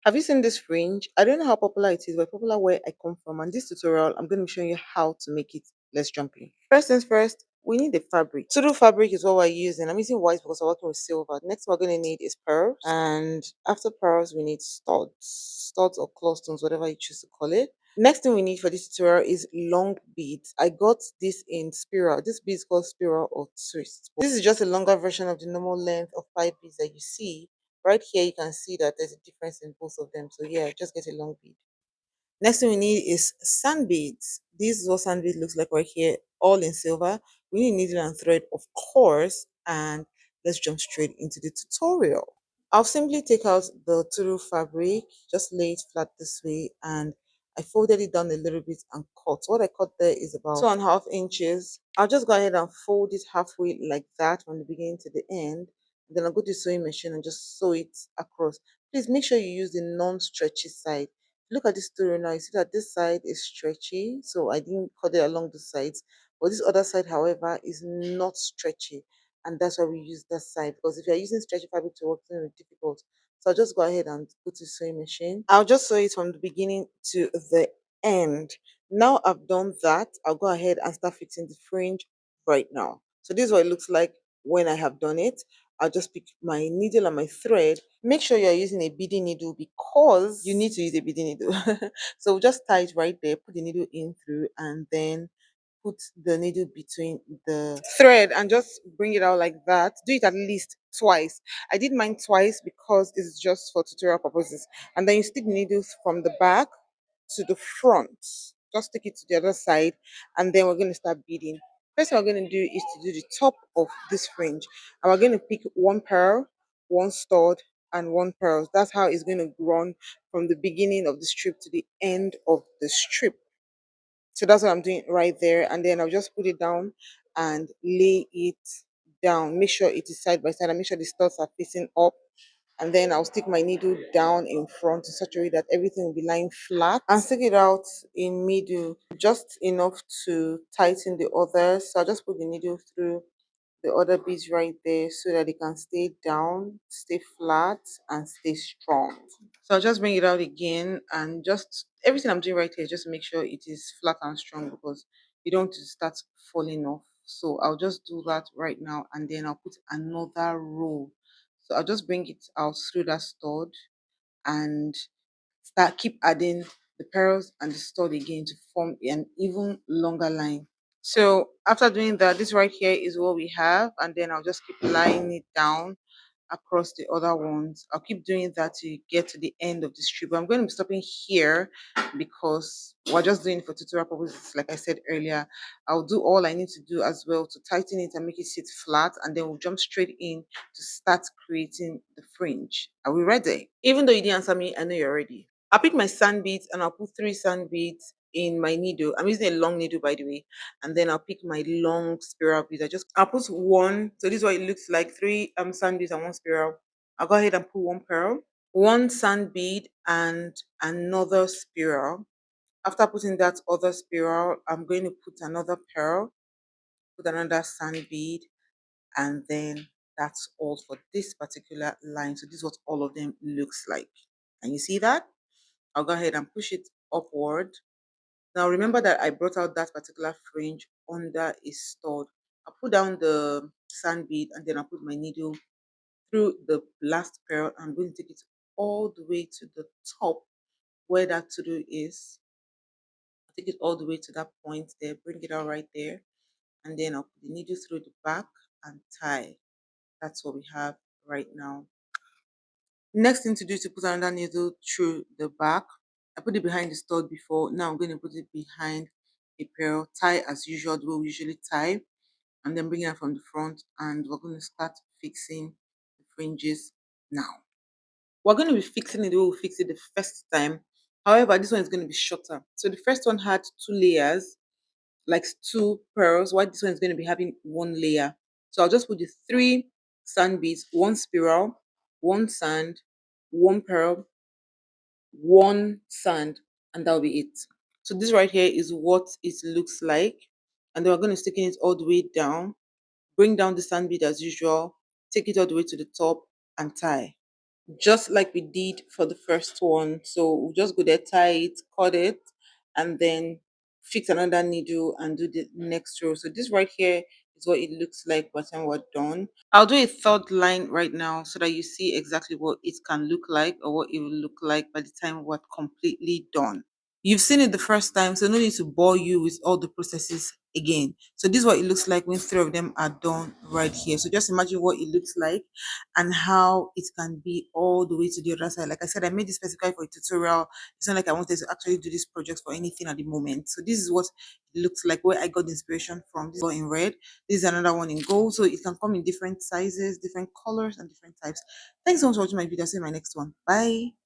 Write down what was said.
Have you seen this fringe? I don't know how popular it is, but popular where I come from. And this tutorial, I'm going to be showing you how to make it. Let's jump in. First things first, we need the fabric. To do fabric is what we're using. I'm using white because I'm working with silver. Next, we're going to need is pearls. And after pearls, we need studs. Studs or claw stones, whatever you choose to call it. Next thing we need for this tutorial is long beads. I got this in spiral. This bead is called spiral or twist. This is just a longer version of the normal length of 5 beads that you see. Right here, you can see that there's a difference in both of them. So yeah, just get a long bead. Next thing we need is sand beads. This is what sand bead looks like right here, all in silver. We need needle and thread, of course, and let's jump straight into the tutorial. I'll simply take out the turu fabric, just lay it flat this way, and I folded it down a little bit and cut. What I cut there is about 2.5 inches. I'll just go ahead and fold it halfway like that from the beginning to the end. Then I'll go to the sewing machine and just sew it across. Please make sure you use the non-stretchy side. Look at this tutorial now. You see that this side is stretchy, so I didn't cut it along the sides. But this other side, however, is not stretchy, and that's why we use that side, because if you're using stretchy fabric to work, it's going to be difficult. So I'll just go ahead and go to the sewing machine. I'll just sew it from the beginning to the end. Now I've done that, I'll go ahead and start fixing the fringe right now. So this is what it looks like when I have done it. I'll just pick my needle and my thread. Make sure you're using a beading needle because you need to use a beading needle. So just tie it right there, put the needle in through, and then put the needle between the thread and just bring it out like that. Do it at least twice. I did mine twice because it's just for tutorial purposes. And then you stick the needles from the back to the front. Just stick it to the other side, and then we're going to start beading. First thing we're going to do is to do the top of this fringe, and we're going to pick one pearl, one stud, and one pearl. That's how it's going to run from the beginning of the strip to the end of the strip. So that's what I'm doing right there. And then I'll just put it down and lay it down. Make sure it is side by side and make sure the studs are facing up. And then I'll stick my needle down in front in such a way that everything will be lying flat and stick it out in middle just enough to tighten the others. So I'll just put the needle through the other beads right there so that it can stay down, stay flat, and stay strong. So I'll just bring it out again, and just everything I'm doing right here, just make sure it is flat and strong because you don't want to start falling off. So I'll just do that right now, and then I'll put another row. So I'll just bring it out through that stud and keep adding the pearls and the stud again to form an even longer line. So after doing that, this right here is what we have, and then I'll just keep lying it down across the other ones. I'll keep doing that to get to the end of the strip. I'm going to be stopping here because we're just doing it for tutorial purposes. Like I said earlier, I'll do all I need to do as well to tighten it and make it sit flat, and then we'll jump straight in to start creating the fringe. Are we ready? Even though you didn't answer me, I know you're ready. I'll pick my sand beads and I'll put 3 sand beads in my needle. I'm using a long needle, by the way, and then I'll pick my long spiral beads. I'll put one. So this is what it looks like: 3 sand beads and 1 spiral. I'll go ahead and put 1 pearl, 1 sand bead, and another spiral. After putting that other spiral, I'm going to put another pearl, put another sand bead, and then that's all for this particular line. So this is what all of them looks like. Can you see that? I'll go ahead and push it upward. Now remember that I brought out that particular fringe under a stud. I'll put down the sand bead and then I'll put my needle through the last pearl. I'm going to take it all the way to the top where that to do is. I'll take it all the way to that point there, bring it out right there, and then I'll put the needle through the back and tie. That's what we have right now. Next thing to do is to put another needle through the back. I put it behind the stud before. Now I'm going to put it behind a pearl. Tie as usual, the way we usually tie, and then bring it out from the front. And we're going to start fixing the fringes now. We're going to be fixing it the way we fixed it the first time. However, this one is going to be shorter. So the first one had 2 layers, like 2 pearls, while this one is going to be having 1 layer. So I'll just put the 3 sand beads, 1 spiral, 1 sand, 1 pearl, 1 sand, and that'll be it. So this right here is what it looks like. And then we're going to stick it all the way down, bring down the sand bead as usual, take it all the way to the top and tie. just like we did for the first one. So we'll just go there, tie it, cut it, and then fix another needle and do the next row. So this right here is what it looks like by the time we're done. I'll do a third line right now so that you see exactly what it can look like or what it will look like by the time we're completely done. You've seen it the first time, so no need to bore you with all the processes again. So this is what it looks like when three of them are done right here. So just imagine what it looks like and how it can be all the way to the other side. Like I said, I made this specifically for a tutorial. It's not like I wanted to actually do this project for anything at the moment. So this is what it looks like, where I got the inspiration from. This is one in red. This is another one in gold. So it can come in different sizes, different colors, and different types. Thanks so much for watching my video. See you in my next one. Bye.